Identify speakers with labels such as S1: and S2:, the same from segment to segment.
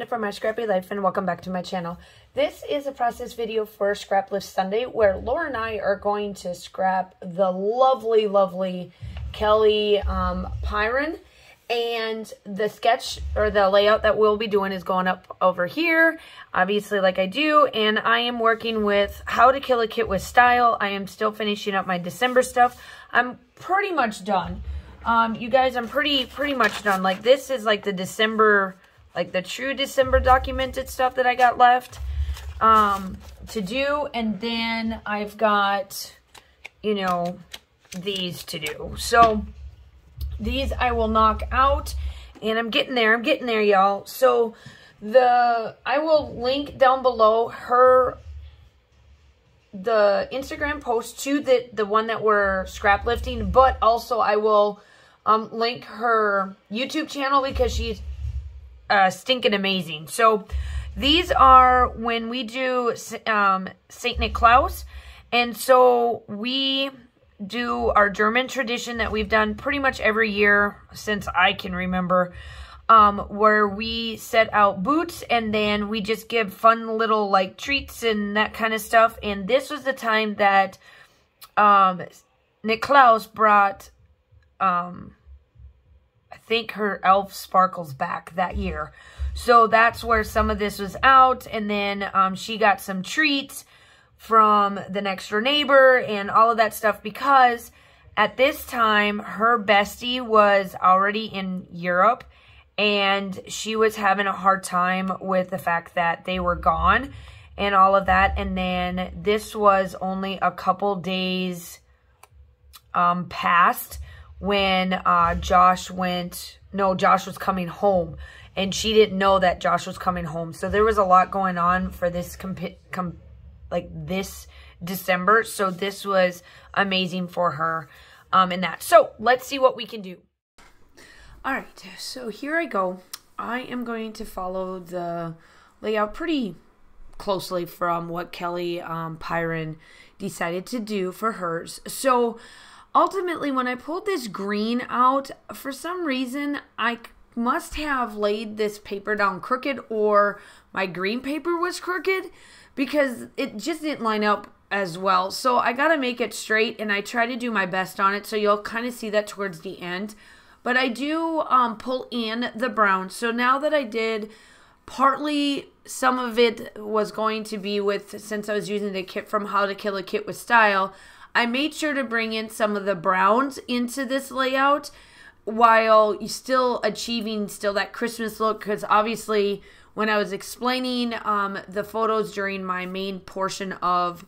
S1: Miranda from My Scrappy Life, and welcome back to my channel. This is a process video for Scraplift Sunday, where Laura and I are going to scrap the lovely, lovely Kelly Pyron, and the sketch or the layout that we'll be doing is going up over here, obviously, like I do. And I am working with How to Kill a Kit with Style. I am still finishing up my December stuff. I'm pretty much done. You guys, I'm pretty much done. Like, this is like the December, like the true December documented stuff that I got left to do. And then I've got, you know, these to do. So these I will knock out, and I'm getting there, y'all. So I will link down below the Instagram post to the one that we're scrap lifting, but also I will link her YouTube channel because she's stinking amazing. So these are when we do St. Niklaus, and so we do our German tradition that we've done pretty much every year since I can remember, where we set out boots and then we just give fun little like treats and that kind of stuff. And this was the time that Niklaus brought I think her elf sparkles back that year. So that's where some of this was out. And then she got some treats from the next door neighbor and all of that stuff, because at this time her bestie was already in Europe and she was having a hard time with the fact that they were gone and all of that. And then this was only a couple days past when Josh was coming home, and she didn't know that Josh was coming home. So there was a lot going on for this like this December. So this was amazing for her in that. So let's see what we can do. All right, so here I go. I am going to follow the layout pretty closely from what Kelly Pyron decided to do for hers. So ultimately, when I pulled this green out, for some reason, I must have laid this paper down crooked, or my green paper was crooked, because it just didn't line up as well. So I got to make it straight, and I try to do my best on it. So you'll kind of see that towards the end. But I do pull in the brown. So now that I did, partly some of it was going to be with, since I was using the kit from How to Kill a Kit with Style, I made sure to bring in some of the browns into this layout while still achieving that Christmas look, because obviously when I was explaining the photos during my main portion of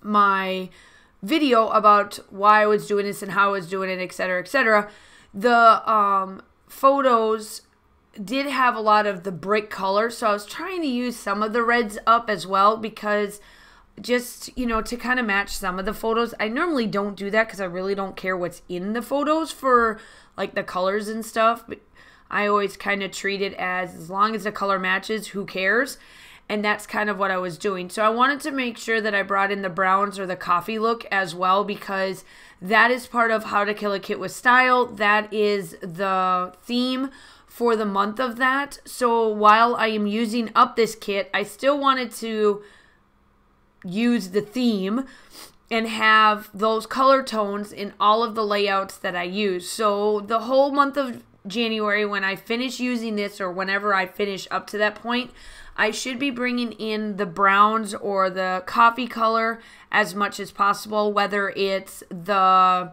S1: my video about why I was doing this and how I was doing it, etc., the photos did have a lot of the brick color, so I was trying to use some of the reds up as well, because just, you know, to kind of match some of the photos. I normally don't do that because I really don't care what's in the photos for like the colors and stuff, but I always kind of treat it as long as the color matches, who cares? And that's kind of what I was doing. So I wanted to make sure that I brought in the browns or the coffee look as well, because that is part of How to Kill a Kit with Style. That is the theme for the month of that. So while I am using up this kit, I still wanted to use the theme and have those color tones in all of the layouts that I use. So the whole month of January, when I finish using this, or whenever I finish up to that point, I should be bringing in the browns or the coffee color as much as possible, whether it's the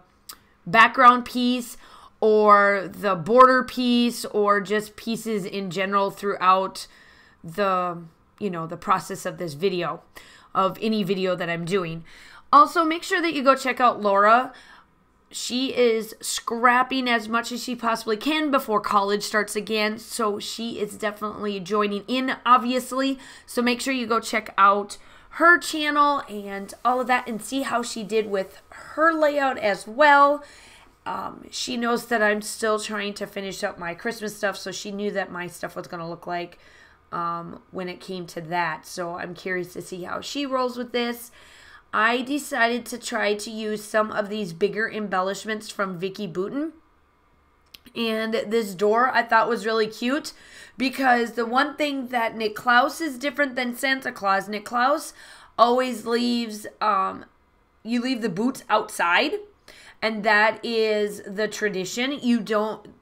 S1: background piece or the border piece or just pieces in general throughout the, you know, the process of this video, of any video that I'm doing. Also, make sure that you go check out Laura. She is scrapping as much as she possibly can before college starts again, so she is definitely joining in, obviously. So make sure you go check out her channel and all of that and see how she did with her layout as well. She knows that I'm still trying to finish up my Christmas stuff, so she knew that my stuff was going to look like when it came to that. So I'm curious to see how she rolls with this. I decided to try to use some of these bigger embellishments from Vicky Boutin. And this door I thought was really cute because the one thing that Nick Klaus is different than Santa Claus. Nick Klaus always leaves, you leave the boots outside, and that is the tradition.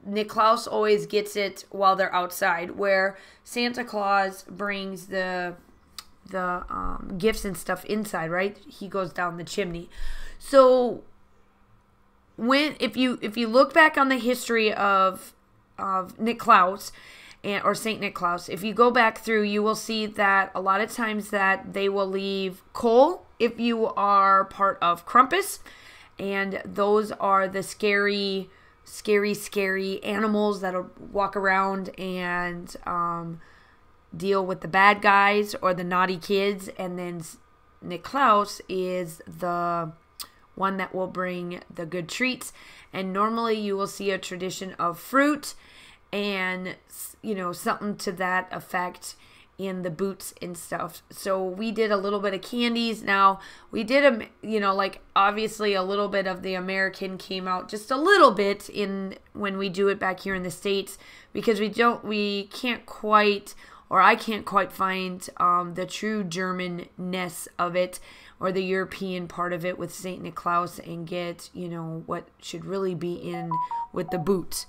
S1: Nick Klaus always gets it while they're outside, where Santa Claus brings the gifts and stuff inside, right? He goes down the chimney. So if you look back on the history of Nick Klaus or Saint Nicholas, if you go back through, you will see that a lot of times that they will leave coal if you are part of Krampus, and those are the scary animals that'll walk around and deal with the bad guys or the naughty kids. And then Nick Klaus is the one that will bring the good treats. And normally you will see a tradition of fruit and, you know, something to that effect in the boots and stuff. So we did a little bit of candies. Now we did like obviously a little bit of the American came out just a little bit in when we do it back here in the States, because I can't quite find the true German-ness of it or the European part of it with Saint Nicholas and get, you know, what should really be in with the boots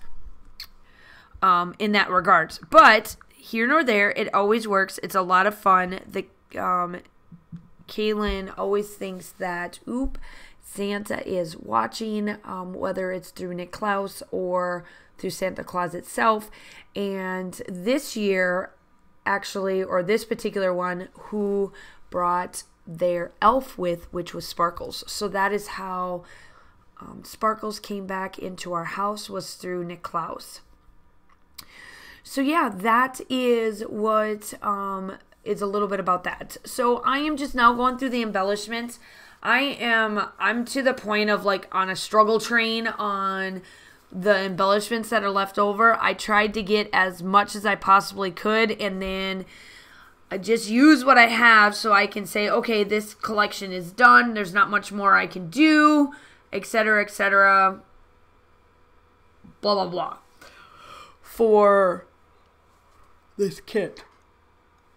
S1: in that regards. But here nor there, it always works. It's a lot of fun. Kaylin always thinks that, Santa is watching, whether it's through Nick Klaus or through Santa Claus itself. And this year, actually, or this particular one, who brought their elf with, which was Sparkles. So that is how Sparkles came back into our house, was through Nick Klaus. So yeah, that is what is a little bit about that. So I am just now going through the embellishments. I'm to the point of like on a struggle train on the embellishments that are left over. I tried to get as much as I possibly could, and then I just use what I have so I can say, okay, this collection is done. There's not much more I can do, etc., etc., blah, blah, blah, for this kit.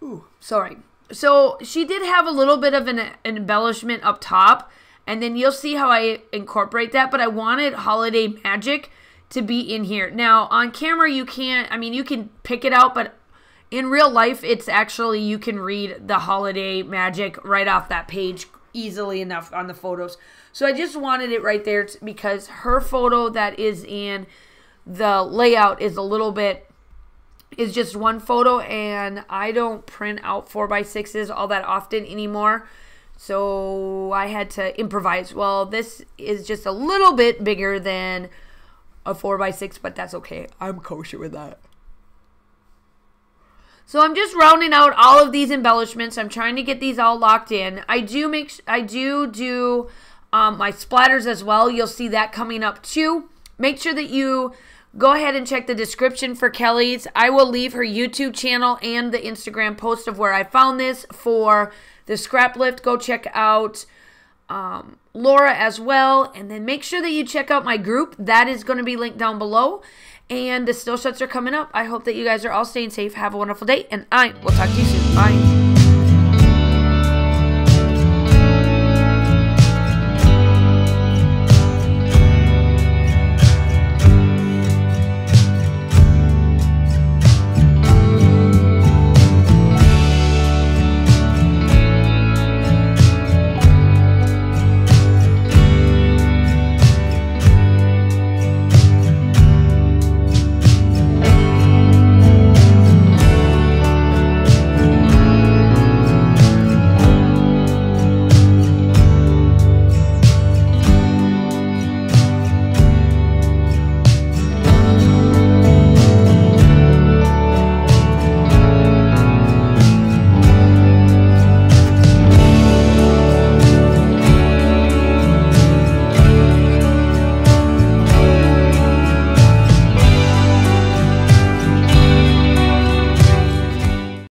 S1: Ooh, sorry. So she did have a little bit of an embellishment up top, and then you'll see how I incorporate that, but I wanted holiday magic to be in here. Now, on camera, you can't, you can pick it out, but in real life, it's actually, you can read the holiday magic right off that page easily enough on the photos. So I just wanted it right there because her photo that is in the layout is is just one photo, and I don't print out 4x6s all that often anymore. So I had to improvise. Well, this is just a little bit bigger than a 4x6, but that's okay. I'm kosher with that. So I'm just rounding out all of these embellishments. I'm trying to get these all locked in. I do my splatters as well. You'll see that coming up too. Make sure that you go ahead and check the description for Kelly's. I will leave her YouTube channel and the Instagram post of where I found this for the Scraplift. Go check out Laura as well. And then make sure that you check out my group. That is going to be linked down below. And the still shots are coming up. I hope that you guys are all staying safe. Have a wonderful day. And I will talk to you soon. Bye.